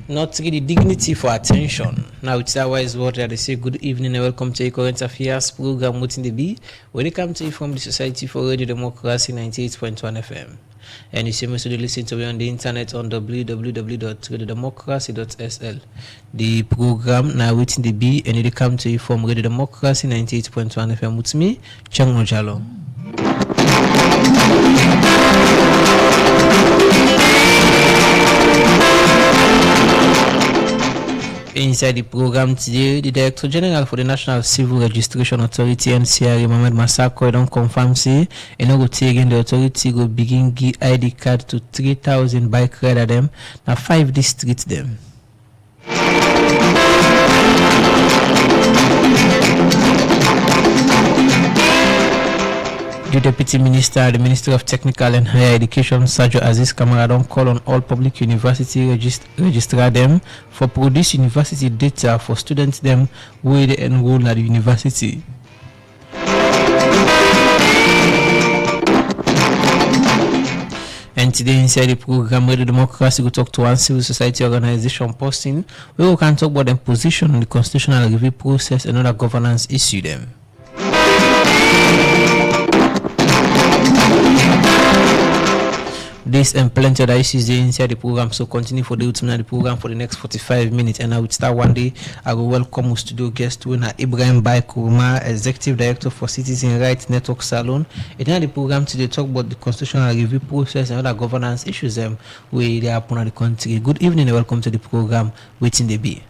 not really dignity for attention. Now it's that wise word that they say good evening and welcome to a current affairs program Watin Dae Bi. When it comes to you from the Society for Radio Democracy 98.1 FM. And you see me to listen to me on the internet on www.radiodemocracy.sl. The program now Watin Dae Bi and it come to you from Radio Democracy 98.1 FM with me, Chang Mojalo. Inside the program today, the Director General for the National Civil Registration Authority (NCRA), Mohamed Masako, don't confirm say, and go again the authority go begin give ID card to 3,000 bike rider them. Now 5 districts them. The Deputy Minister, the Minister of Technical and Higher Education, Sajo Aziz Kamara, don't call on all public university register them for produce university data for students them where they enroll at the university. And today inside the program, Radio Democracy, we talk to one civil society organization posting where we can talk about their position on the constitutional review process and other governance issue them. This and plenty of issues inside the program, so continue for the ultimate the program for the next 45 minutes. And I would start one day. I will welcome studio guest winner Watin Dae Bi, Executive Director for Citizen Rights Network Salon. And now the program today talk about the constitutional review process and other governance issues where they happen in the country. Good evening and welcome to the program Watin Dae Bi.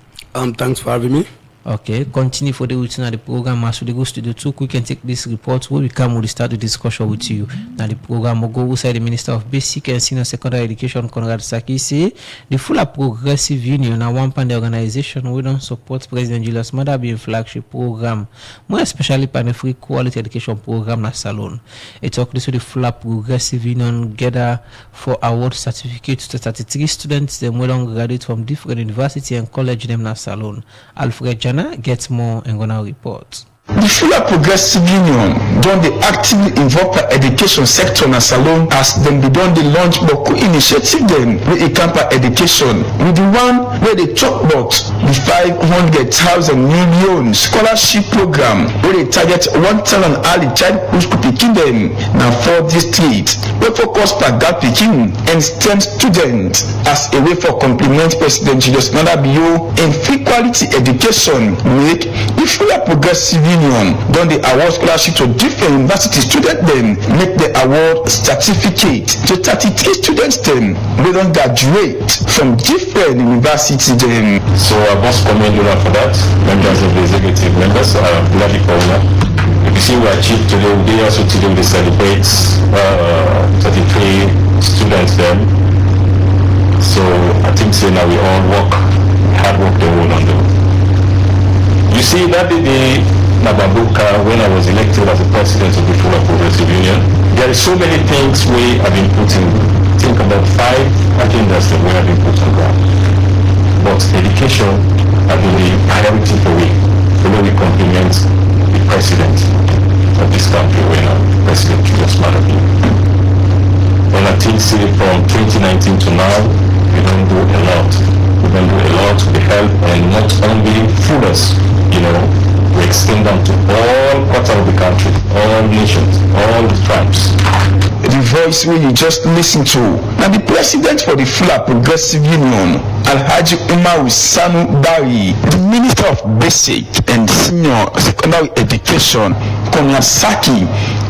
Thanks for having me. Okay, continue for the routine of the program. As we go studio 2, we can take this report where we come with start the discussion with you. Now the program will go outside the Minister of Basic and Senior Secondary Education, Conrad Saki, say the full progressive union and one pan organization we don't support President Julius Maada Bio flagship program, more especially pan the free quality education program na Salon. It talk this with the full progressive union gather for award certificates to 33 students them well graduate from different university and college them na Salon. Alfred Jana gets more and gonna report. The Fuller Progressive Union don dey actively involve the education sector na Salon as dem be don dey launch boku initiative dem wey camper education with the one where they talk about the 500,000 million scholarship program where they target 1,000 early childhood school pikin dem na 4 districts wey focus per gap pikin and STEM students as a way for complement President Julius Maada Bio in free quality education. Make the Fuller Progressive Union don dey award scholarship to different university students dem make the award certificate to 33 students dem wey don graduate from different university dem. So I must commend you for that, members of the executive members. I'm glad you called that. If you see we achieved today, we also today we celebrate 33 students dem. So I think say now we all work hard work the whole on them. You see that day Nababuka, when I was elected as the president of the Fuller Progressive Union, there are so many things we have been putting. Think about 5 agendas that we have been put on ground. But education has been the priority for we. The way we complement the president of this country, when President Julius Maada Bio. And I think say from 2019 to now, we don't do a lot. We don't do a lot to help and not only Fullers, we extend them to all parts of the country, all nations, all the tribes. The voice where you just listen to now the president for the Fuller Progressive Union, Alhaji Umar Sanu Bari, the Minister of Basic and Senior Secondary Education, Conrad Saki,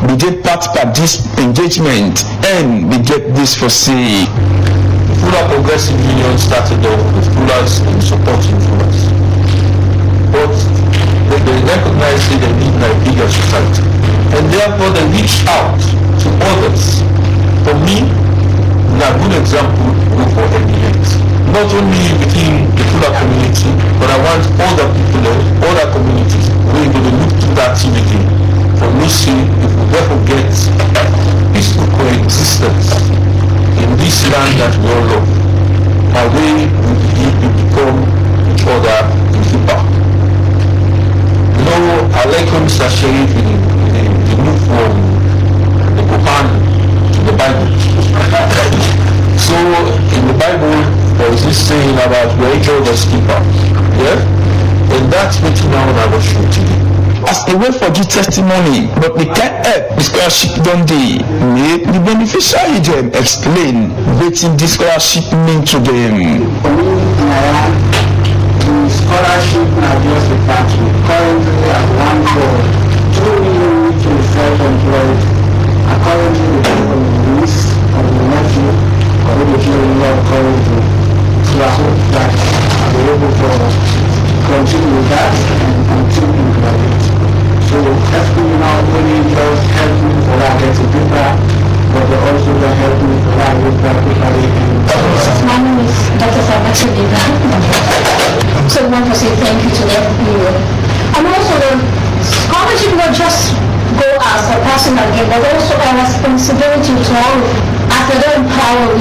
we did part of this engagement and we get this for say. The Fuller Progressive Union started off with Fullers and supporting Fullers. But they recognize the need in a bigger society, and therefore they reach out to others. For me, a good example for evidence, not only within the Fuller community, but I want other people, other communities, we're going to look to that activity for me see if we ever get peaceful coexistence in this land that we all love, how we become each other deeper. I like when Mr. Sharif the move from the Quran to the Bible. So in the Bible there is this saying about that we enjoy the skipper. Yeah? And that's what now I was shooting. As a way for the testimony, but the can't help the scholarship don't they make the beneficiary them explain what the scholarship mean to them. The scholarship now just a pathway. Currently at one board, 2 million to self-employed. According to the list of the nephew, already currently, so I hope that I'll be able to continue with that and continue to graduate. So definitely not only just help me for that getting paper, but they also will help me for that with practically. My name is Dr. Watin Dae Bi. So I want to say thank you to everyone. And also the scholarship not just go as a personal gift, but also a responsibility to all as they don't empower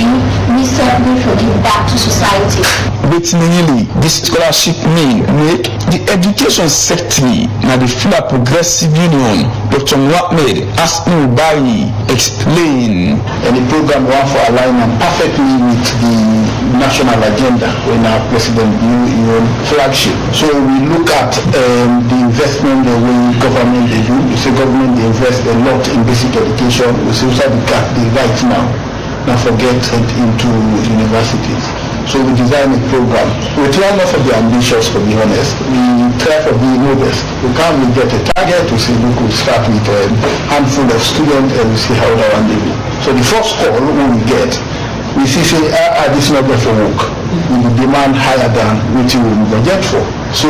we certainly should give back to society. But mainly, this scholarship mean make the education sector now the full progressive union. Dr. Mohammed Watin Dae Bi explain. And the program one for alignment perfectly with the national agenda when our president new flagship. So we look at the investment the way government they do. You say government they invest a lot in basic education. We see also the gap they right now. Now forget it into universities. So we design a program. We try not to be ambitious, to be honest. We try to be modest. We can't really get a target. We say we could start with a handful of students and we see how that one they do. So the first call when we get, we see say this not good for work. We demand higher than what we budget for. So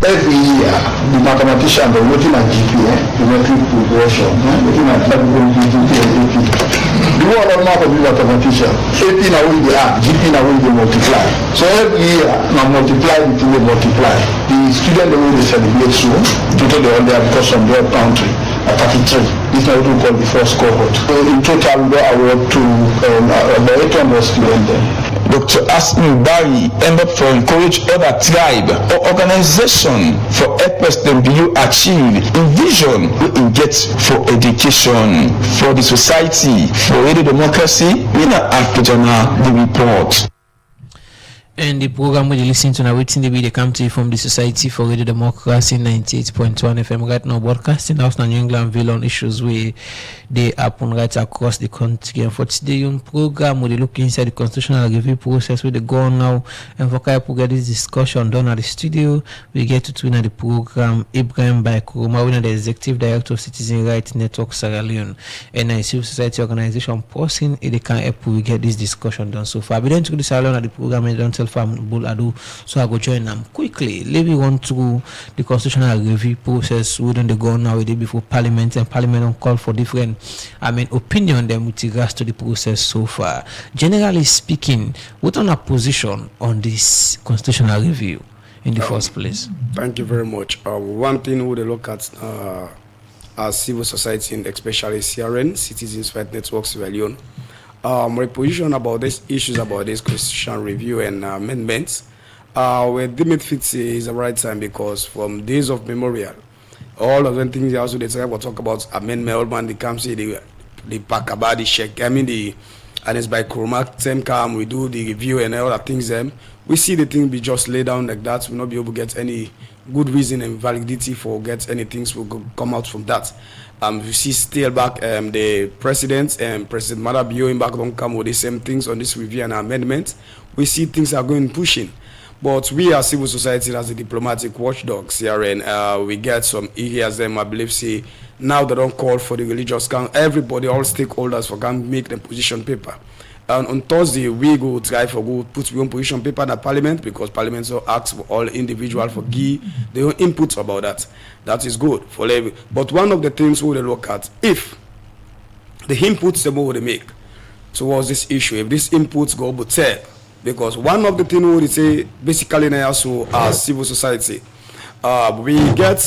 every year the mathematician they're looking at GPA, the metric progression, looking at GPA and AP. The one of not be mathematician. AP now will be add, GP now will be multiply. So every year now multiply it will multiply. The student they will celebrate soon, total they are there because from their country at 33. This is what we call the first cohort. So in total we award to about 800 students there. Dr. Watin Dae Bi end up to encourage other tribe or organization for help us them be you achieve in vision we get for education for the society for radio democracy. We not have to journal the report. And the program we listen to now, Watin Dae Bi, they come to you from the Society for Radio Democracy 98.1 FM. Right now, broadcasting out in New Englandville on issues where they happen right across the country. And for today, on program, we look inside the constitutional review process where they go on now. And for Kaipu get this discussion done at the studio, we get to twin at the program, Ibrahim Baikuruma, one of the executive director of Citizen Rights Network Sierra Leone, and a civil society organization person. They can help we get this discussion done so far. We don't do the Sierra Leone at the program and don't so I go join them quickly. Let me run through the constitutional review process within the go now before Parliament, and Parliament on call for different opinion them with regards to the process so far. Generally speaking, what on a position on this constitutional review in the first place? Thank you very much. One thing we look at as civil society and especially CRN, Citizens Rights Network Sierra Leone. My position about these issues about this constitutional review and amendments, we deem it fits is the right time because from days of memorial, all of the things also they talk about amendment, old man they come say the pack about the check. I mean and it's by Kurmak same come we do the review and all that things we see the thing be just laid down like that. We'll not be able to get any good reason and validity for get any things will come out from that. You see still back the president and President Marabio in back don't come with the same things on this review and amendment. We see things are going pushing. But we as civil society as a diplomatic watchdog, CRN, we get some areas them I believe say now they don't call for the religious council. Everybody, all stakeholders for can make the position paper. And on Thursday, we go try for go put one position paper in the parliament because parliament so asks for all individuals for give their own inputs about that. That is good for every. But one of the things we will look at if the inputs the more they make towards this issue, if these inputs go but tell, because one of the things we would say basically now also as civil society, we get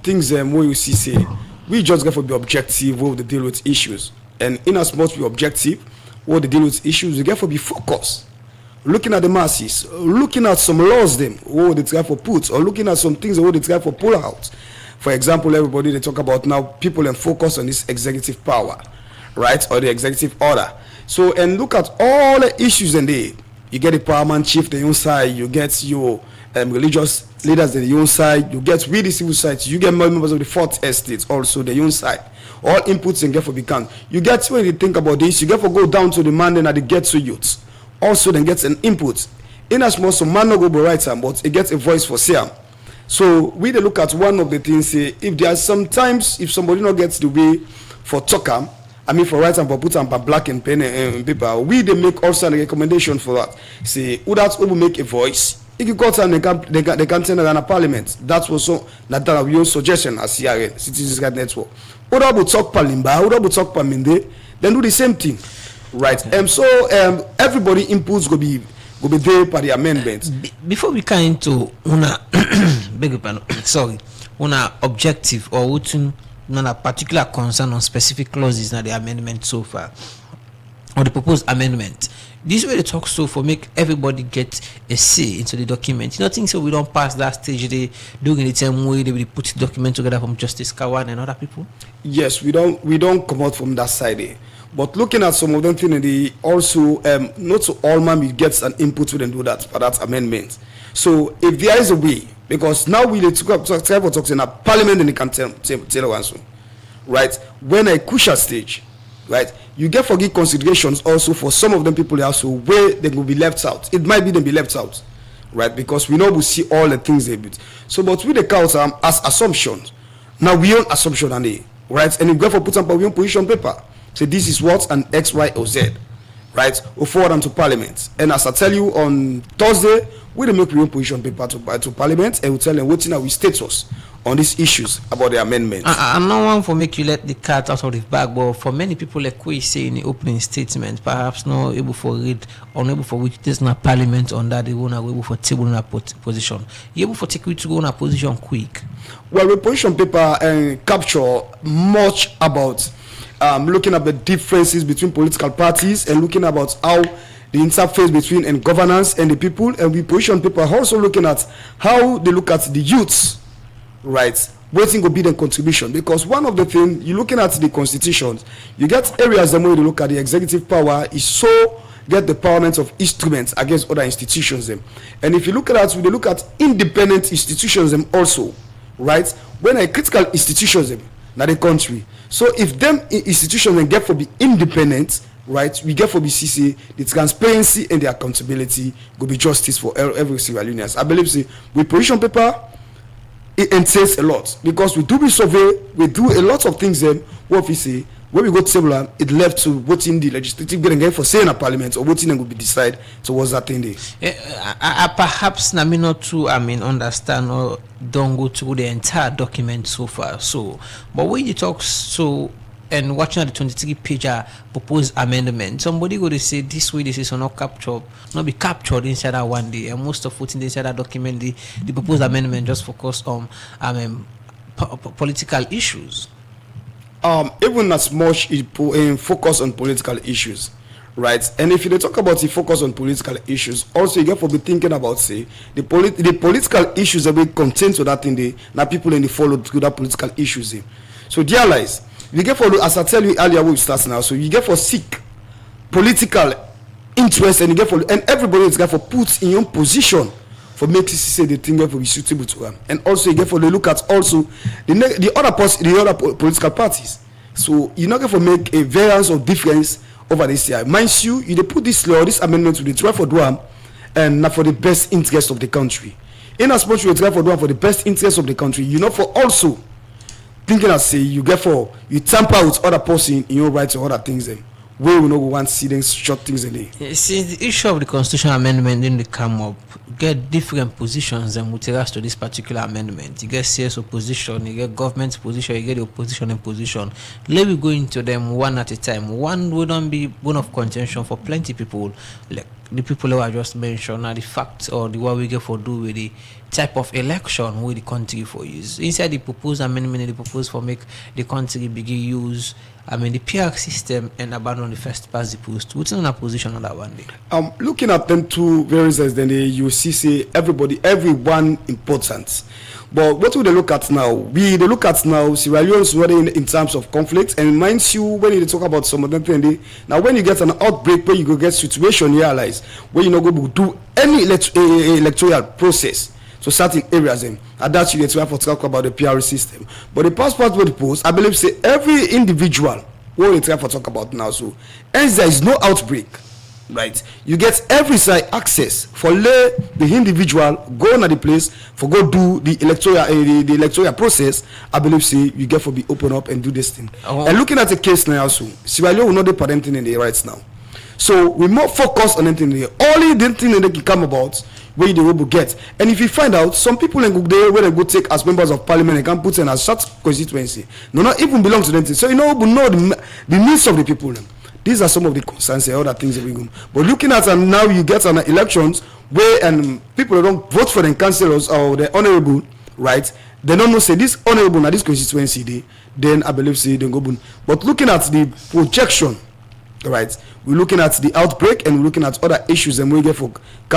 things where you see say we just got to be objective where we deal with issues, and in as much be objective. What they deal with issues, you get to be focused. Looking at the masses, looking at some laws them, what they try for put, or looking at some things what they try for pull out. For example, everybody they talk about now, people and focus on this executive power, right, or the executive order. So and look at all the issues and they, You get the paramount chief the own side, you get your religious leaders the own side, you get with the civil society, you get members of the fourth estate also the own side. All inputs and get for become. You get when you think about this, you get for go down to the man and at the get to youths. Also then gets an input. In as much so man no go be right, but it gets a voice for Siam. So we dey look at one of the things say if there are sometimes if somebody not gets the way for talk for write and for put and for black and pen and paper, we they make also a recommendation for that. Say who that's who will make a voice. If you got and they can send a parliament. That was so that we own suggestion as CRN Citizens Guide Network. Who will talk palimba, who will talk paminde, then do the same thing. Right. Everybody inputs go be there for the amendments. Before we come into una una objective or una particular concern on specific clauses in the amendment so far or the proposed amendment. This way they talk so for make everybody get a say into the document. You know, think so we don't pass that stage they doing the same way they will put the document together from Justice Kawan and other people? Yes, we don't come out from that side. But looking at some of them things, they also not to all man gets an input to them do that for that amendment. So if there is a way, because now we need to talk in a parliament and they can tell us, right? When a crucial stage, right? You get forgive considerations also for some of them people also where they will be left out. It might be them be left out, right? Because we know we see all the things they build. So but with the count as assumptions, now we own assumption and they right, and you go for put up we own position paper. So this is what an X, Y, or Z, right? We'll forward them to Parliament. And as I tell you on Thursday, we'll make real position paper to Parliament and we'll tell them what's in our status on these issues about the amendments. I'm not one for make you let the cat out of the bag, but for many people, like we say in the opening statement, perhaps not able for read, unable for which there's not Parliament on that they won't able for table in a position. You able for take you to go in a position quick? Well, the position paper capture much about looking at the differences between political parties and looking about how the interface between and governance and the people, and we position people also looking at how they look at the youths, right? Waiting will be the contribution, because one of the things you're looking at the constitutions, you get areas the way you look at the executive power is so get the empowerment of instruments against other institutions them, and if you look at that, we look at independent institutions them also, right? When a critical institutions them now the country. So if them institutions then get for be independent, right, we get for be CC, the transparency and the accountability will be justice for every single unions. I believe see with position paper it entails a lot, because we do be survey, we do a lot of things then what we say when we go to table and it left to what in the legislative getting for saying a parliament or what in will be decided towards that thing there. Perhaps na me not to understand or don't go through the entire document so far. So but when you talk so and watching at the 23 page proposed amendment, somebody go to say this way this is not captured, not be captured inside that one day, and most of what's inside that document the proposed amendment just focus on political issues. Even as much it focus on political issues, right? And if you talk about the focus on political issues, also you get to be thinking about say the political issues that we contain to that thing they now people in the follow through that political issues. So dear lies, you get for as I tell you earlier we start now. So you get for seek political interest and you get for and everybody is got for put in your position for make say the thing will be suitable to them, and also you get for look at also the other political parties. So you're not going to make a variance of difference over this year. Mind you, they put this law, this amendment to the try for Duam and not for the best interest of the country. In as much you try for Duam for the best interest of the country, you know for also thinking as say you get for you tamper with other person in your rights or other things then. We will not want to see them short things in there. Since the issue of the constitutional amendment didn't come up, get different positions and with regards to this particular amendment. You get CS opposition, you get government position, you get the opposition in position. Let me go into them one at a time. One wouldn't be one of contention for plenty people, like the people who I just mentioned, are the facts or the what we get for do with the type of election where the country for use. Inside the proposed amendment, the proposed for make the country begin use the PR system and abandon the first past the post. What's in a position on that one day? Looking at them two various then you see say everyone important. But what will they look at now? They look at now Sierra Leone's already in terms of conflict, and mind you, when you talk about some of them thing, now when you get an outbreak where you go get situation here, like where you not go to do any electoral process. So certain areas then, and that's you get to have to talk about the PR system. But the passport with the post, I believe say every individual what we try to talk about now. So as there is no outbreak, right? You get every side access for let the individual go on the place for go do the electoral process. I believe say you get for be open up and do this thing. And looking at the case now also, Sierra Leone will not do anything in the rights now. So we more focus on anything there. Only the thing that they can come about where they will get. And if you find out some people in there where they go take as members of parliament and can put in as such constituency, no not even belong to them. So you know the needs of the people. These are some of the concerns and other things that we go. But looking at and now you get an elections where and people don't vote for the councillors or the honorable, right? They don't know say this honorable na this constituency day, then I believe say they go. But looking at the projection, right, we're looking at the outbreak and we're looking at other issues and we get for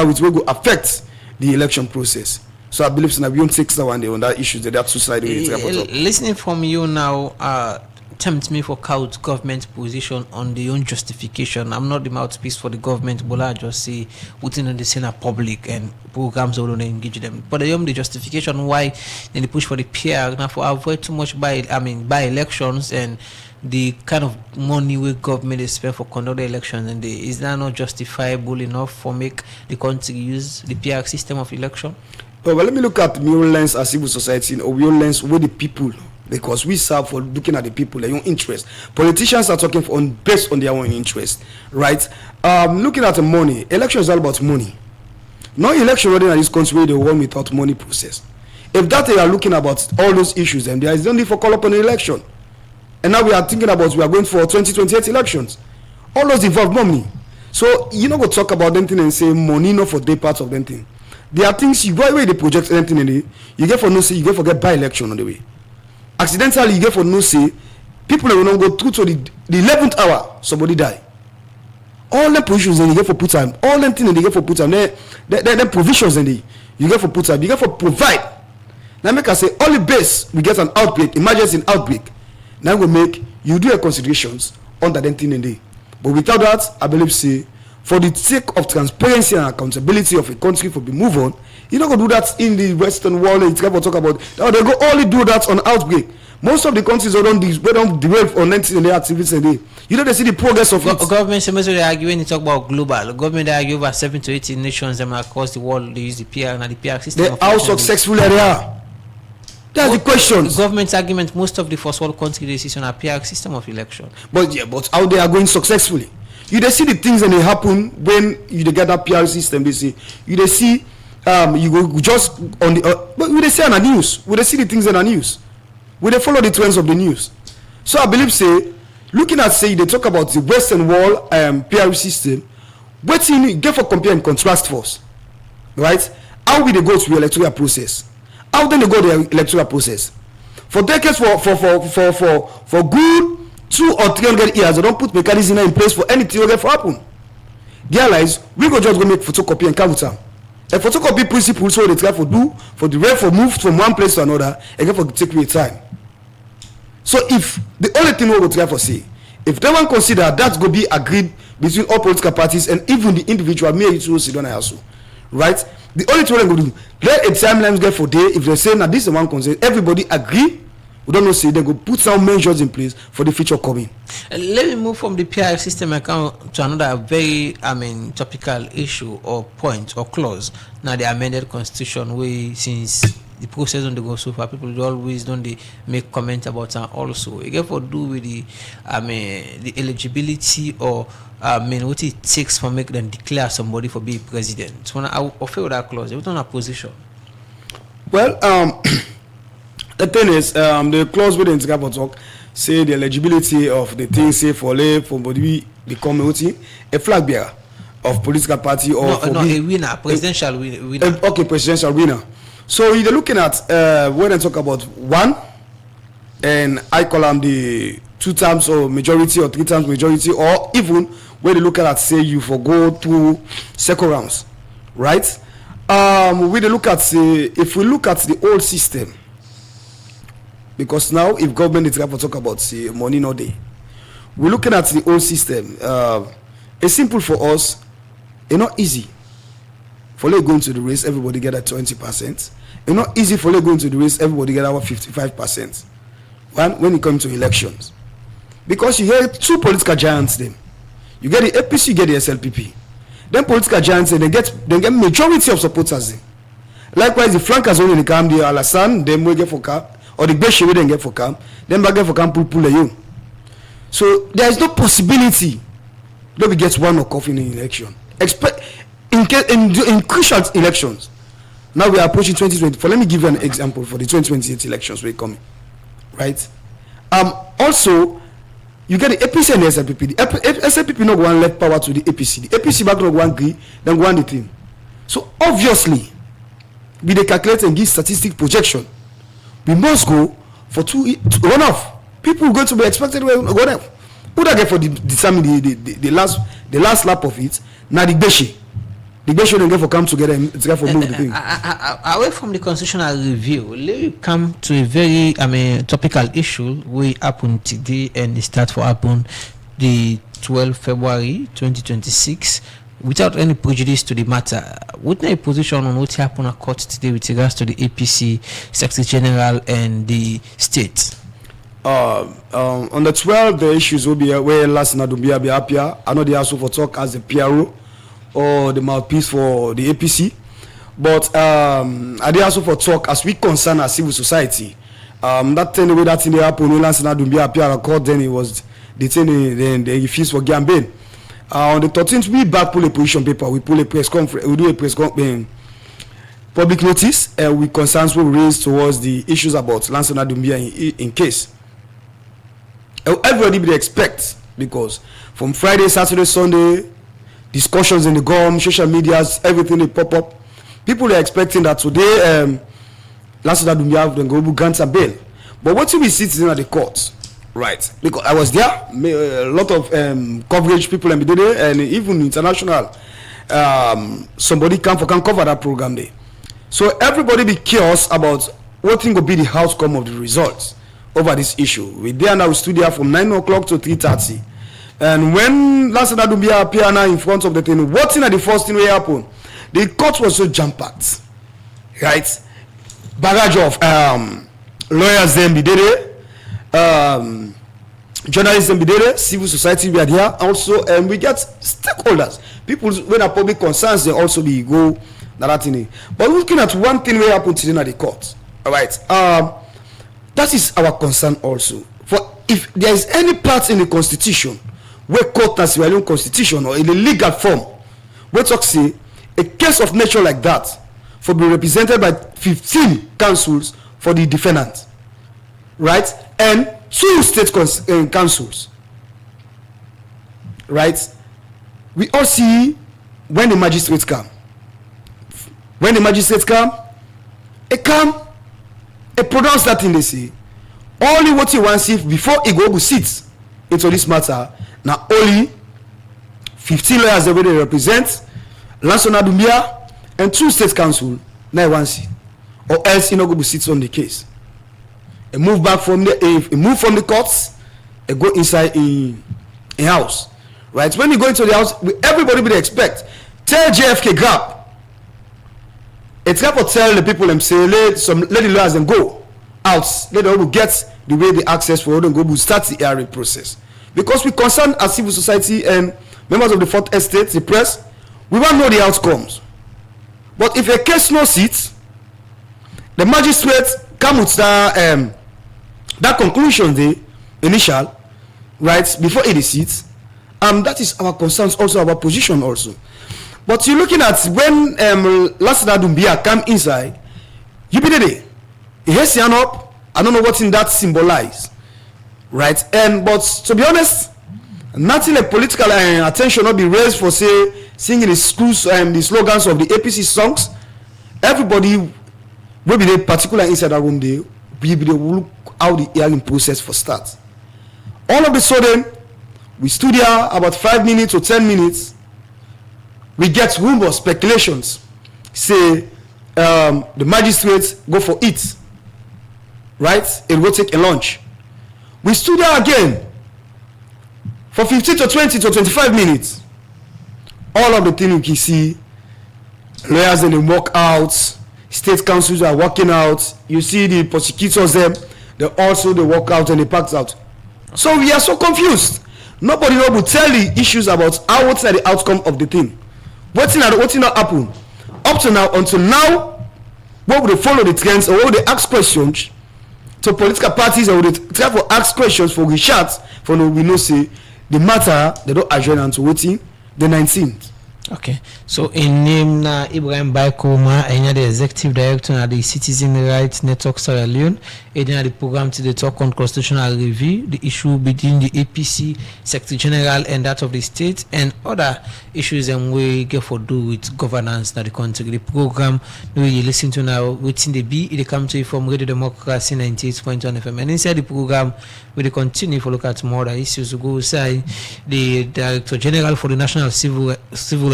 which will go affect the election process. So I believe so we won't take that one day on that issue that that's two-sided listening from you now tempt me for count government position on the own justification. I'm not the mouthpiece for the government, but I just say within the Senate public and programs will engage them. But the justification why they push for the PR now for avoid too much by elections and the kind of money we government is spent for conduct the elections, and is that not justifiable enough for make the country use the PR system of election? Well, let me look at your lens as civil society or your lens with the people, because we serve for looking at the people, their own interest. Politicians are talking based on their own interest, right? Looking at the money, election is all about money. No election running in this country where they won without money process. If that they are looking about all those issues, and there is no need for call up on an election. And now we are thinking about we are going for 2028 elections. All those involve money. So you know go talk about them thing and say money not for day parts of them thing. There are things you go away they project anything in it. You get for no say, you get for get by election on the way. Accidentally you get for no say, people will not go through to the 11th hour, somebody die. All the provisions and you get for put time, all them things they get for put time, the provisions and you get for put time, you get for provide. Now make us say only base we get an outbreak, emergency outbreak. Now we make you do your considerations under them thing in there. But without that, I believe say for the sake of transparency and accountability of a country for the move on, you not gonna do that in the Western world. It's going to talk about now they go only do that on outbreak. Most of the countries don't derive on anything in their activities in there. You know they see the progress of it. Government sometimes they argue when they talk about global. Government they argue over 7 to 18 nations them across the world they use the PR and the PR system. How successful they are. That's the question. Government's argument, most of the first world countries they see on a PR system of election. But how they are going successfully. You they see the things that they happen when you get that PR system. They see you they see you go just on the but we they see on the news. We they see the things in the news. We they follow the trends of the news. So I believe say looking at say they talk about the Western world PR system. What you get for compare and contrast first, right? How will they go through the electoral process? How then they go the electoral process? For decades, for good 200 or 300 years, they don't put mechanism in place for anything to happen. There lies, we go just go make photocopy and count them. A photocopy principle, so they try for do for the rate for move from one place to another, and for take away time. So if the only thing we will try for say, if they want consider that go be agreed between all political parties and even the individual, may it also sit on also, right? The only thing we're going to do, let a timeline get for day. If they say now this is one concern, everybody agree. We don't know say they go put some measures in place for the future coming. Let me move from the PR system account to another very topical issue or point or clause. Now the amended constitution, where since the process don't go so far, people always don't they make comment about that also. It get for do with the the eligibility or what it takes for make them declare somebody for being president. So I offer that clause. They don't have position. Well, the thing is, the clause within the talk say the eligibility of the thing say for somebody become a flag bearer of political party or a winner, presidential winner. Okay, presidential winner. So you're looking at when I talk about one, and I call them the 2 times or majority or 3 times majority, or even when they look at say you for go to second rounds, right? We dey look at if we look at the old system, because now if government is going to talk about money no dey, we're looking at the old system. It's simple for us. It's not easy for they going to the race, everybody get at 20%. It's not easy for they going to the race, everybody get our 55%. When it comes to elections, because you hear two political giants, them you get the APC, you get the SLPP. Then political giants, they get majority of supporters. Them. Likewise, the flankers only come the Alassane, them we get for camp, or the Beshi we then get for camp, then back get for camp pull you. So there is no possibility that we get one or coffee in an election. Expect in crucial elections. Now we are approaching 2024. Let me give you an example for the 2028 elections we're coming. Right? Also, you get the APC and the SLPP. The SLPP no go and left power to the APC. The APC back no go and agree, then go on the thing. So obviously, we they calculate and give statistic projection. We must go for two runoff. People going to be expected to go there. Who that get for determine the last lap of it? Now the Beshi. The Beshi don't get for come together and it's for move the thing. Away from the constitutional review, let me come to a very topical issue we happen today, and it start for happen the 12th February 2026 without any prejudice to the matter. What a position on what happened at court today with regards to the APC Secretary General and the state? On the 12th, the issues will be where last Nadumbia be happier. I know they also for talk as the PRO or the mouthpiece for the APC, but I did also for talk as we concern as civil society. That thing the way that thing they happen when last Nadumbia appear at court, then it was the thing then they refused for Gambin. On the 13th, we back pull a position paper. We pull a press conference. We do a press conference. Public notice. We concerns were raised towards the issues about Lance Nadumbia in case. Everybody be expect, because from Friday, Saturday, Sunday, discussions in the GOM, social medias, everything they pop up. People are expecting that today, Lance Nadumbia then go grant a bail. But what we see in at the court, right? Because I was there, a lot of coverage people and there, and even international. Somebody can cover that program there. So everybody be curious about what thing will be the outcome of the results over this issue. We there now studio from 9 o'clock to 3:30. And when Lance Nadumbia appear now in front of the thing, what thing at the first thing will happen? The court was so jam-packed, right? Barrage of lawyers then be there, journalists then be there, civil society we are there also, and we get stakeholders, people when are public concerns they also be go that thing. But looking at one thing we happen today at the court, all right? That is our concern also. For if there is any part in the constitution where court has their own constitution or in a legal form, we talk say a case of nature like that for be represented by 15 councils for the defendant, right, and 2 state councils, right? We all see when the magistrates come. When the magistrates come, they pronounce that thing they say. Only what you want to see before he go sit into this matter. Now only 15 lawyers that they represent, Lance Nadumbia and 2 state council. Now one see, or else he not go sit on the case. He move back from the courts. He go inside in house, right? When you go into the house, everybody will expect. Tell JFK grab. It's got to tell the people them say let the lawyers them go out. Let them get the way the access for them go start the hearing process. Because we concern as civil society and members of the 4th estate, the press, we want to know the outcomes. But if a case no sits, the magistrate come with that conclusion the initial, right, before it is sits, that is our concerns, also our position also. But you're looking at when Lance Nadumbia come inside, you be there. He has stand up. I don't know what in that symbolize, right? But to be honest, nothing like political attention will be raised for say singing the schools the slogans of the APC songs. Everybody will be there, particular inside that room. They will look how the hearing process for start. All of a sudden, we stood here about 5 minutes or 10 minutes. We get rumors, speculations, say the magistrates go for it, right? It will take a lunch. We stood there again for 15 to 20 to 25 minutes. All of the things you can see, lawyers and they walk out, state councils are walking out. You see the prosecutors them, they walk out and they packed out. So we are so confused. Nobody will tell the issues about what's the outcome of the thing. What's not happen up to now. Until now, what would they follow the trends, or what would they ask questions to political parties, or would they try to ask questions for Richard for no we know say the matter they don't adjourn until waiting the 19th. Okay, so in name na Ibrahim Baikoma, and the executive director of the Citizen Rights Network Sierra Leone, and the program to the talk on constitutional review, the issue between the APC Secretary General and that of the state, and other issues and we get for do with governance that the country. The program we listen to now, Watin Dae Bi, it come to you from Radio Democracy 98.1 FM, and inside the program we continue to look at more other issues. We go say the Director General for the National Civil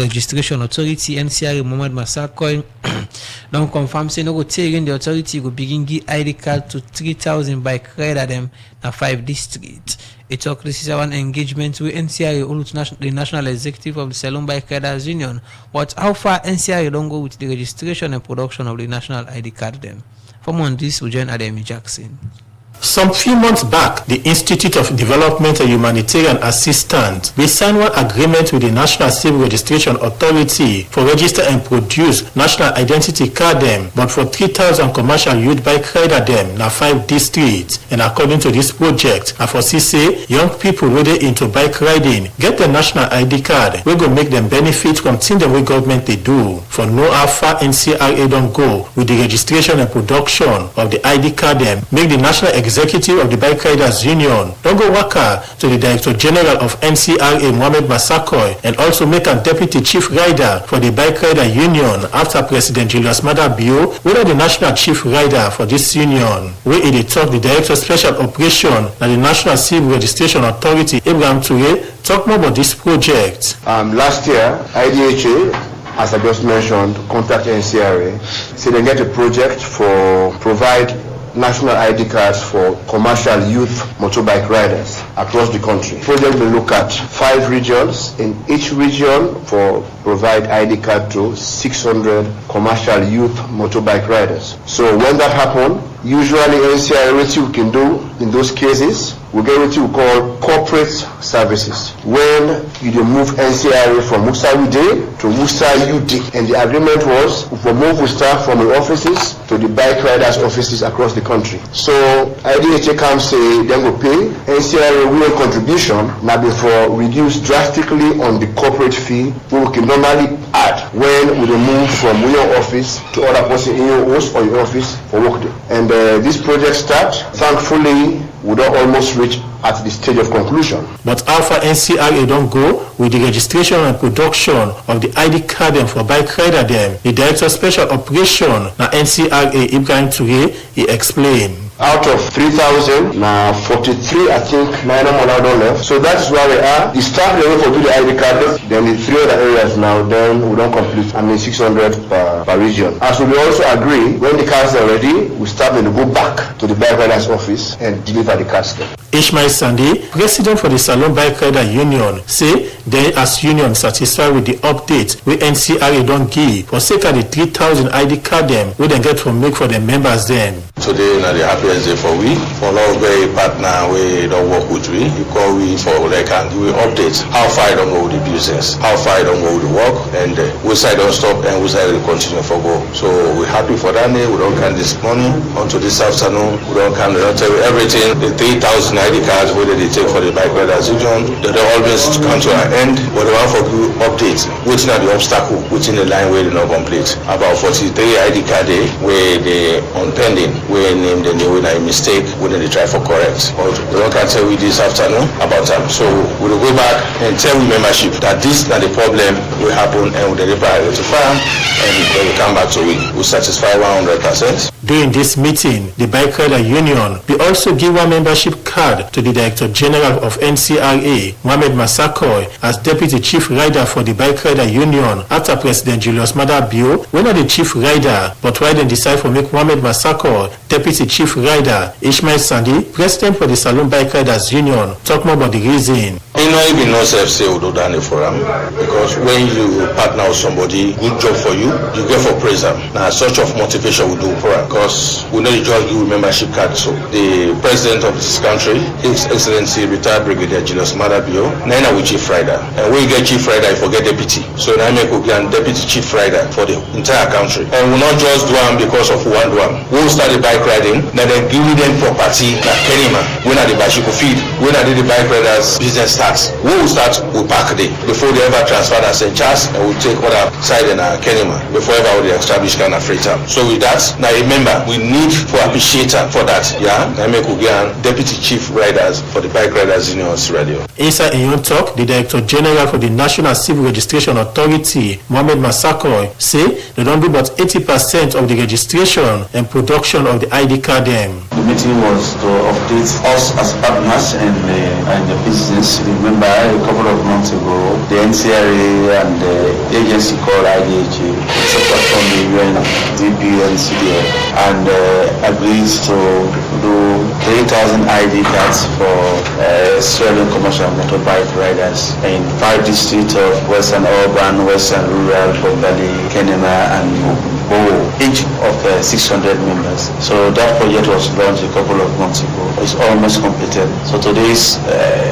Registration Authority, NCRA, Mohamed Massakoy, don't confirm say no go take in the authority go begin give ID card to 3,000 bike rider them na 5 districts. It talk this is our engagement with NCRA, the National Executive of the Salon Bike Riders Union. But how far NCRA don't go with the registration and production of the national ID card them? For more on this, we join Ademi Jackson. Some few months back, the Institute of Development and Humanitarian Assistance, we signed one agreement with the National Civil Registration Authority for register and produce national identity card them, but for 3,000 commercial youth bike rider them, na 5 districts. And according to this project, I foresee say young people really into bike riding get the national ID card, we go make them benefit from things the way government they do. For no how far NCRA don't go with the registration and production of the ID card them, make the national executive of the Bike Riders Union don't go waka to the Director General of NCRA, Mohamed Massakoy, and also make a Deputy Chief Rider for the Bike Rider Union after President Julius Maada Bio, whether the National Chief Rider for this union. Where it talk the Director Special Operation and the National Civil Registration Authority, Ibrahim Toure, talk more about this project. Last year, IDHA, as I just mentioned, contact NCRA, so they get a project for provide national ID cards for commercial youth motorbike riders across the country. The project will look at 5 regions. In each region, for provide ID card to 600 commercial youth motorbike riders. So when that happens, usually NCRA what you can do in those cases, we get what you call corporate services. When you move NCRA from Musa UD to Musa UD, and the agreement was we move with staff from the offices to the bike riders offices across the country. So IDHA can say then go pay NCRA real contribution now before reduce drastically on the corporate fee we can normally add when we move from your office to other person in your house or your office for work day. And this project starts. Thankfully, we don't almost reach at the stage of conclusion. But Alpha NCRA don't go with the registration and production of the ID card them for bike rider them. The Director Special Operation na NCRA, Ibrahim Toure, he explained. Out of 3,000, now 43, I think, 9 more now don't left. So that is where we are. The staff they for do the ID card, then the 3 other areas now, then we don't complete, 600 per region. As we also agree, when the cards are ready, we start to go back to the bike riders office and deliver the cards there. Ishmael Sandi, President for the Salon Bike Rider Union, say they as union satisfied with the update we NCRA don't give for sake of the 3,000 ID card them we then get from make for the members then. Today na the happiest day for we, for all very partner we don't work with we call we for like and we update how far I don't go with the business, how far I don't go with the work, and which side don't stop and which side will continue for go. So we're happy for that day. We don't count this morning until this afternoon. We don't count, we don't tell you everything. The 3,000 ID cards whether they take for the bike riders region, they always come to an end. But the one for good update, which not the obstacle within the line where they not complete. About 43 ID card where they on pending, where name the new when I mistake, we need to try for correct. But we don't can tell we this afternoon about them. So we will go back and tell we membership that this is not the problem will happen and we deliver identify and when we come back to it, we satisfy 100%. During this meeting, the Bike Rider Union will also give one membership card to the Director General of NCRA, Mohamed Massakoy, as Deputy Chief Rider for the Bike Rider Union after President Julius Maada Bio, when not the Chief Rider, but why then decide to make Mohamed Massakoy Deputy Chief Rider. Ishmael Sandi, President for the Salon Bike Riders Union, talk more about the reason. You know, even no self-say we do that for them because when you partner with somebody, good job for you, you get for praise them. Now, such of motivation we do for them because we know the just give membership card. So the president of this country, His Excellency retired Brigadier Julius Maada Bio, now we Chief Rider, and when you get Chief Rider, you forget deputy. So now make we get Deputy Chief Rider for the entire country, and we not just do them because of one do them. We will start the bike riding, then give them property like Kenima. When are the bicycle feed? When are the bike riders business start? We will start with Park Day before they ever transfer to St. Charles, and we'll take other side in Kenima before ever we establish kind of freight term. So with that, now remember, we need to appreciate her for that. Yeah, I make Ugian Deputy Chief Riders for the Bike Riders Union Radio. Asa Inyon talk, the Director General for the National Civil Registration Authority, Mohamed Massakoy, say they don't do about 80% of the registration and production of the ID card. The meeting was to update us as partners and the business. Remember, a couple of months ago, the NCRA and the agency called IDHA, separate from the UNDP and CDF, and agreed to do 3,000 ID cards for Australian commercial motorbike riders in 5 districts of Western Urban, Western Rural, Bombali, Kenema, and Bow, each of 600 members. So that project was launched a couple of months ago. It's almost completed. So today's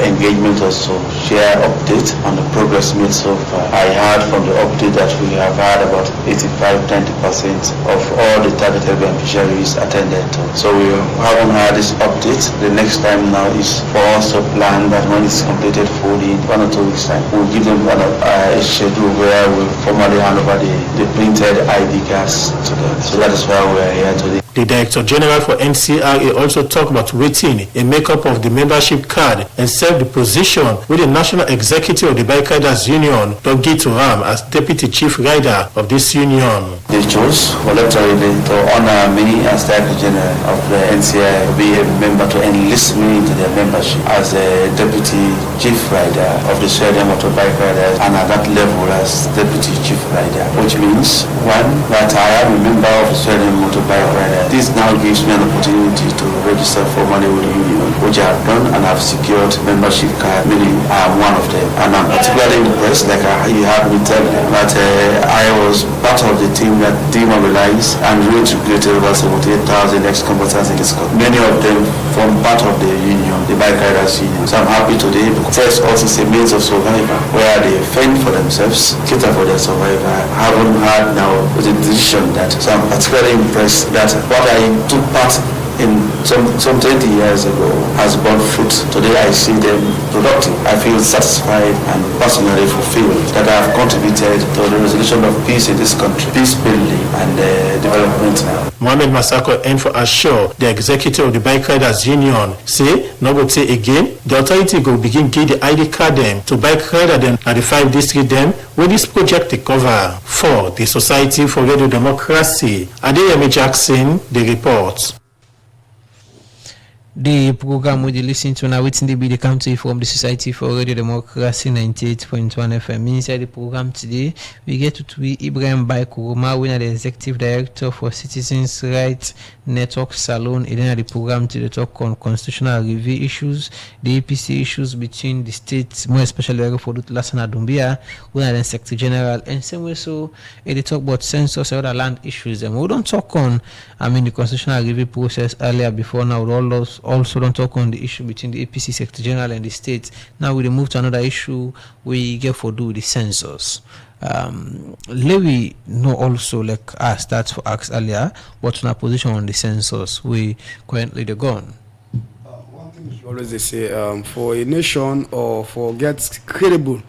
engagement was to share update on the progress made so far. I heard from the update that we have had about 85-90% of all the targeted beneficiaries attended to. So we haven't had this update. The next time now is for us to plan that when it's completed fully in 1 or 2 weeks time, we'll give them a schedule where we formally hand over the printed ID cards to them. So that is why we are here today. The Director General for NCRA also talked about waiting a makeup of the membership card and served the position with the National Executive of the Bike Riders Union, Dr. Turam, as Deputy Chief Rider of this union. They chose voluntarily to honor me as Director General of the NCRA to be a member, to enlist me into their membership as a Deputy Chief Rider of the Australian Motorbike Riders, and at that level as Deputy Chief Rider, which means, one, that I am a member of the Australian Motorbike Riders. This now gives me an opportunity to register formally with the union, which I have done and have secured membership card, meaning I am one of them. And I'm particularly impressed, like you have me tell them, that I was part of the team that demobilized and reintegrated over 78,000 ex-combatants in this country. Many of them form part of the union, the Bike Riders Union. So I'm happy today because first also it's a means of survival where they fend for themselves, cater for their survival. I haven't had now with a decision that, so I'm particularly impressed that what I took part in some 20 years ago has borne fruit. Today I see them productive. I feel satisfied and personally fulfilled that I have contributed to the resolution of peace in this country, peace building and development now. Mohamed Massakoy and for assure the executive of the Bike Riders Union say, no go say again, the authority go begin give the ID card them to bike rider them at the 5 district them where this project they cover. For the Society for Radio Democracy, Adeyemi Jackson, the report. The program we listen to now, Watin Dae Bi, the country from the Society for Radio Democracy 98.1 FM. Inside the program today, we get to tweet Ibrahim Baikuruma, winner the Executive Director for Citizens Rights Network Salon. And then the program to talk on constitutional review issues, the APC issues between the states, more especially for the Lassana Doumbia, winner the Secretary General, and same way so they talk about census and other land issues. And we don't talk on, the constitutional review process earlier before now, all those. Also don't talk on the issue between the APC Secretary General and the states. Now we move to another issue we get for do with the census. Levi know also like us that's for us earlier, but in a position on the census we currently the gone. One thing you always they say for a nation or for get credible,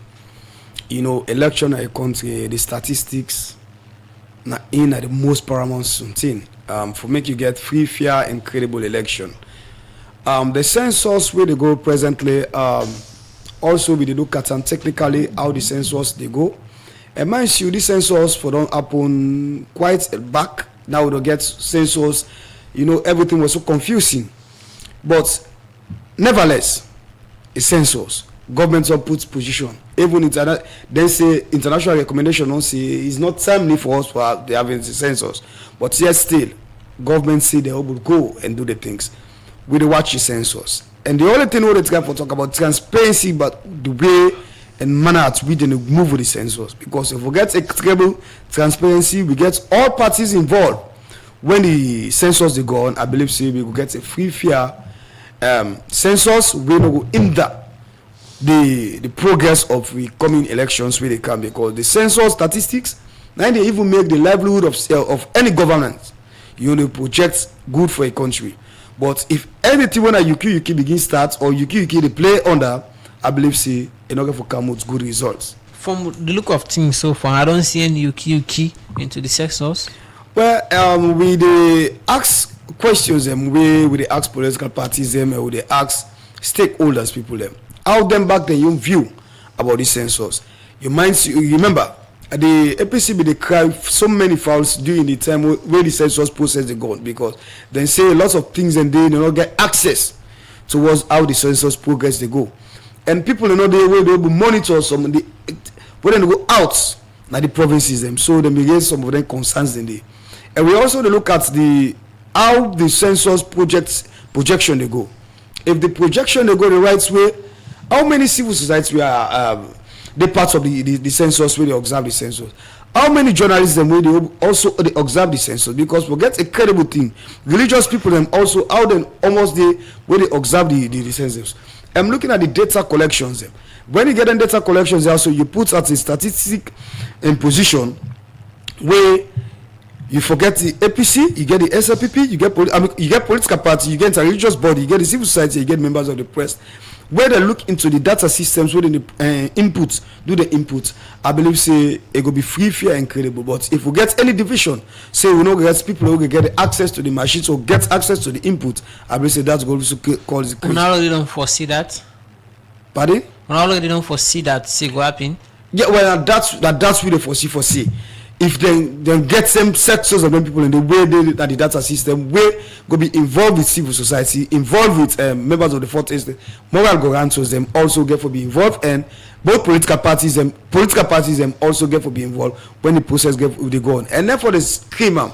election in a country, the statistics na in at the most paramount thing for make you get free, fair, and credible election. The census where they go presently, also we dey look at and technically how the census they go. And mind you, this census for don't happen quite back. Now we don't get census, everything was so confusing. But nevertheless, a census, government will put position. Even they say international recommendation don't say it's not timely for us for having the census. But yet still, government say they will go and do the things. We dey watch the census. And the only thing we dey try for talk about transparency, but the way and manner at which they move with the census. Because if we get equitable transparency, we get all parties involved. When the census they go on, I believe say we will get a free, fair census. We will hinder the progress of the coming elections where they come, because the census statistics now they even make the livelihood of any government project good for a country. But if anything when a UK begin start or UK they play under, I believe say in order for come with good results. From the look of things so far, I don't see any UK into the census. Well, we they ask questions them, we they ask political parties them, we they ask stakeholders people them. How them back then you view about the census. You remember the APC they cry so many fouls during the time where the census process they go on, because they say lots of things and they not get access towards how the census progress they go. And people they will monitor some of the when they go out now the provinces them, so they may get some of them concerns in there. And we also look at how the census projection they go. If the projection they go the right way, how many civil societies we are the parts of the census where they observe the census? How many journalists them where they also they observe the census? Because we get a credible thing. Religious people them also how then almost where they observe the census. I'm looking at the data collections them. When you get in data collections also you put at a statistic in position where you forget the APC, you get the SLPP, you get political party, you get a religious body, you get the civil society, you get members of the press. Where they look into the data systems, where the inputs, do the inputs, I believe say it will be free, fair, and credible. But if we get any division, say we know get people who get access to the machines or get access to the input, I believe say that's going to cause the. We already don't foresee that. Pardon? We already don't foresee that say go happen. Yeah, well, that's what they foresee. If they get some sectors of them people in the way that the data system where go be involved with civil society, involved with members of the fourth estate, moral guarantors them also get for be involved, and both political parties them also get for be involved when the process they go on. And therefore the screamer,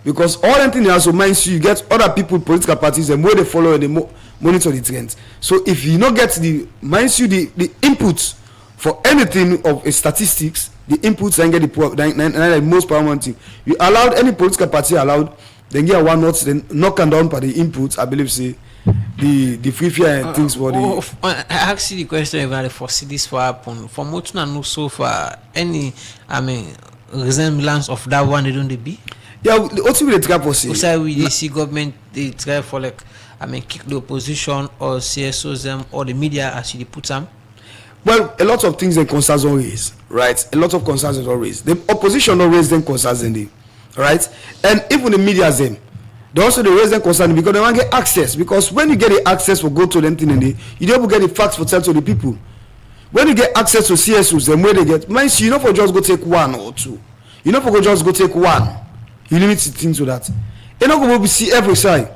because all them things also minds you get other people, political parties them where they follow and they monitor the trends. So if you not get the inputs for anything of a statistics, the inputs and get the most paramount thing. You allowed any political party then get one note, then knock and down by the inputs. I believe say the free fair and things for the. I ask you the question if I foresee this for happen. From what I know so far, any resemblance of that one they don't be. Yeah, what we try for see. Also, we see government they try for kick the opposition or CSOs them or the media as you put them. Well, a lot of things and concerns are raised, right? A lot of concerns are raised. The opposition don't raise them concerns in them, right? And even the media them, they also they raise them concerns because they want to get access. Because when you get the access for go to them thing in there, you don't get the facts for tell to the people. When you get access to CSOs, then where they get, mind you, for just go take one or two. You know for go just go take one. You limit things to that. You know go see every side.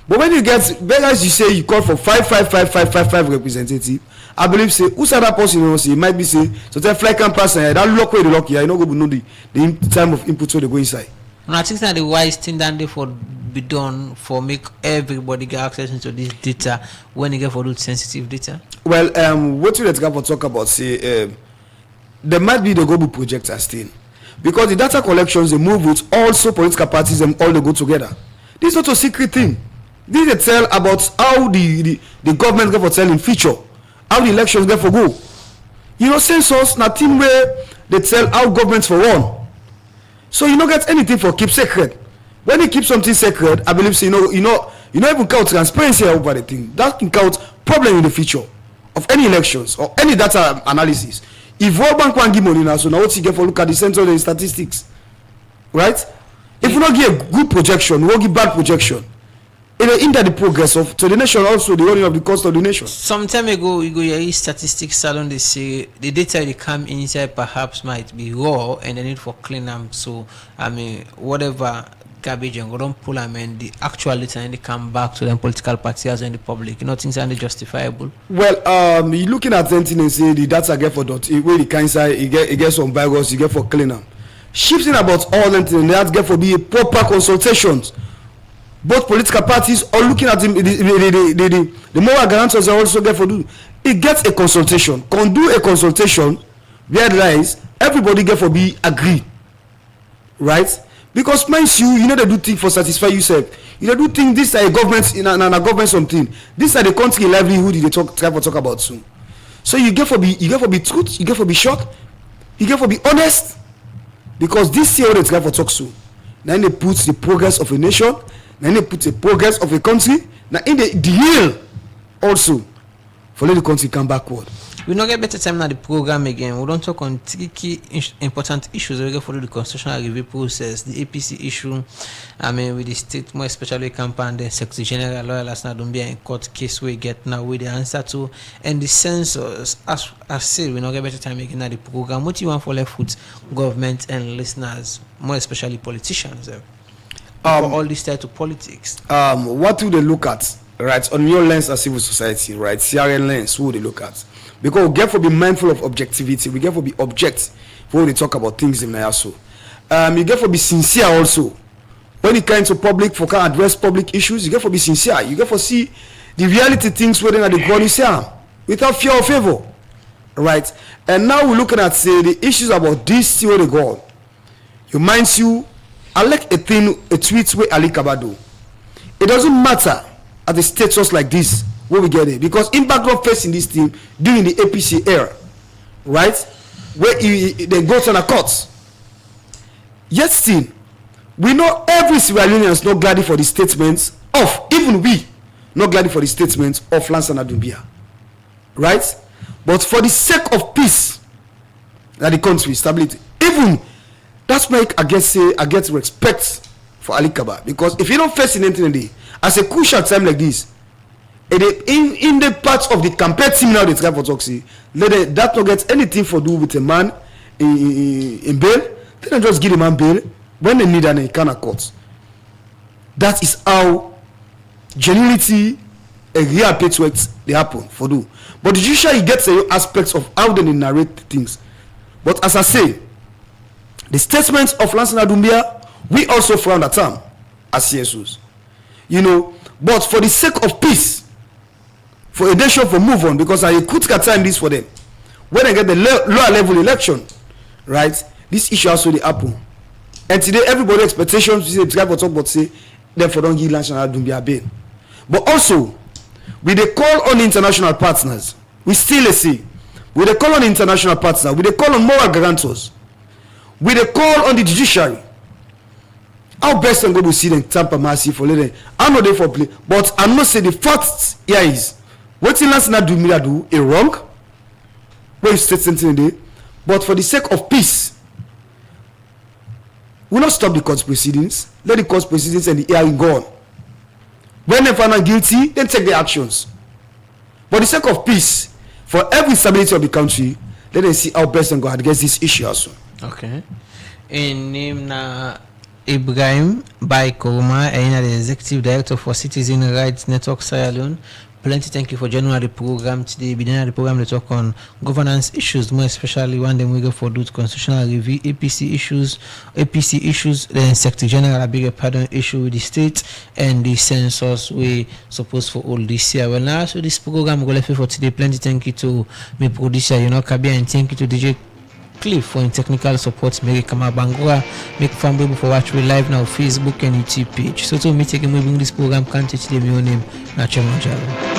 But when you get, as you say, you call for 5 representative. I believe say who said that person say it might be say so tell fly camp person that lock where the lock here, you know go know the time of input so they go inside. And I think that the wise thing that they for be done for make everybody get access into this data when you get for those sensitive data. Well, what we let's talk about say there might be the global projectors thing. Because the data collections they move with also political parties and all they go together. This is not a secret thing. This they tell about how the government get for tell in future. How the elections get for go. Census na team where they tell how governments for run. So you don't get anything for keep secret. When you keep something secret, I believe so, you know even count transparency over the thing. That can count problem in the future of any elections or any data analysis. If World Bank want give money now, so now what you get for look at the central statistics. right? If we not give a good projection, we won't give bad projection. It will hinder the progress of to the nation, also the running of the cost of the nation. Some time ago, you go your statistics salon. They say the data they come inside perhaps might be raw, and they need for clean them. So I mean, whatever garbage and go don't pull them, and the actual data and they come back to them political parties and the public. You know, things are justifiable. Well, you looking at anything and say the data get for dot where the cancer you get some virus, you get for clean them. Shifting about all them things, that get for be a proper consultations. Both political parties are looking at the moral guarantors are also get for do. It gets a consultation. Can do a consultation where lies everybody get for be agree, right? Because mind you know they do things for satisfy yourself. You know do things this are a government in a government something. This are the country livelihood they try to talk about soon. So you get for be truth, you get for be short, you get for be honest. Because this year they try for talk soon. Then they put the progress of a nation. Then they put the progress of a country. Now in the deal also for let the country come backward. We not get better time now the program again. We don't talk on three key important issues. We get follow the constitutional review process, the APC issue. I mean with the state, more especially campaign, the Secretary General lawyer last night don't be in court case we get now with the answer to, and the census. As I said, we not get better time again now the program. What you want for left with government and listeners, more especially politicians? All this type of politics. What do they look at, right? On your lens as civil society, right? CRN lens, who they look at? Because we get to be mindful of objectivity. We get to be object when they talk about things in Nayaso. You get to be sincere also. When it comes to public, for can address public issues, you get to be sincere. You get to see the reality things within the ground without fear or favor, right? And now we're looking at say the issues about this where they go. You mind you. I like a tweet where Ali Kabado. It doesn't matter at a status like this where we get it because in background facing this team during the APC era, right? Where they go to the courts. Yet still, we know every Sierra Leonean is not glad for the statements of even we not glad for the statements of Lansana Dumbia, right? But for the sake of peace, that the country stability, even. That's why I get respect for Ali Kaba because if you don't face anything today, as a crucial time like this, in the parts of the campaign team now they try for toxic, that not get anything for do with a man in bail. They don't just give the man bail when they need an encounter court. That is how genuinity and real patriots they happen for do. But the judiciary gets aspects of how they narrate things. But as I say. The statements of Lansana Dumbia, we also frown at them as CSOs. You know, but for the sake of peace, for a nation for move on, because I could time this for them. When I get the lower level election, right, this issue also they happen. And today everybody expectations say try for talk but say therefore don't give Lansana Dumbia bail. But also, we they call on international partners. We still say, we they call on international partners, we they call on moral guarantors. With a call on the judiciary, how best I'm going to see them tamper massive for later. I know they for play, but I'm not saying the facts here is what in Lansana Dumbia do a wrong. Where you state something today, but for the sake of peace, we not stop the court proceedings. Let the court proceedings and the hearing go on. When they find out guilty, then take the actions. For the sake of peace, for every stability of the country, let us see how best I'm going to address this issue also. Okay. In name na Ibrahim Bai Koroma, and the Executive Director for Citizen Rights Network Sierra Leone. Plenty thank you for joining the program today. Beginning the program, they talk on governance issues, more especially one them we go for do constitutional review, APC issues, then Secretary General, I beg your pardon, issue with the state and the census we supposed for all this year. Well, now so this program go left for today. Plenty thank you to my producer, Kabia, and thank you to DJ Cliff for in technical support. Mary Kama Bangura, make family for watch we live now Facebook and YouTube page. So to me taking moving this program can't teach them your name, Natural Jalo.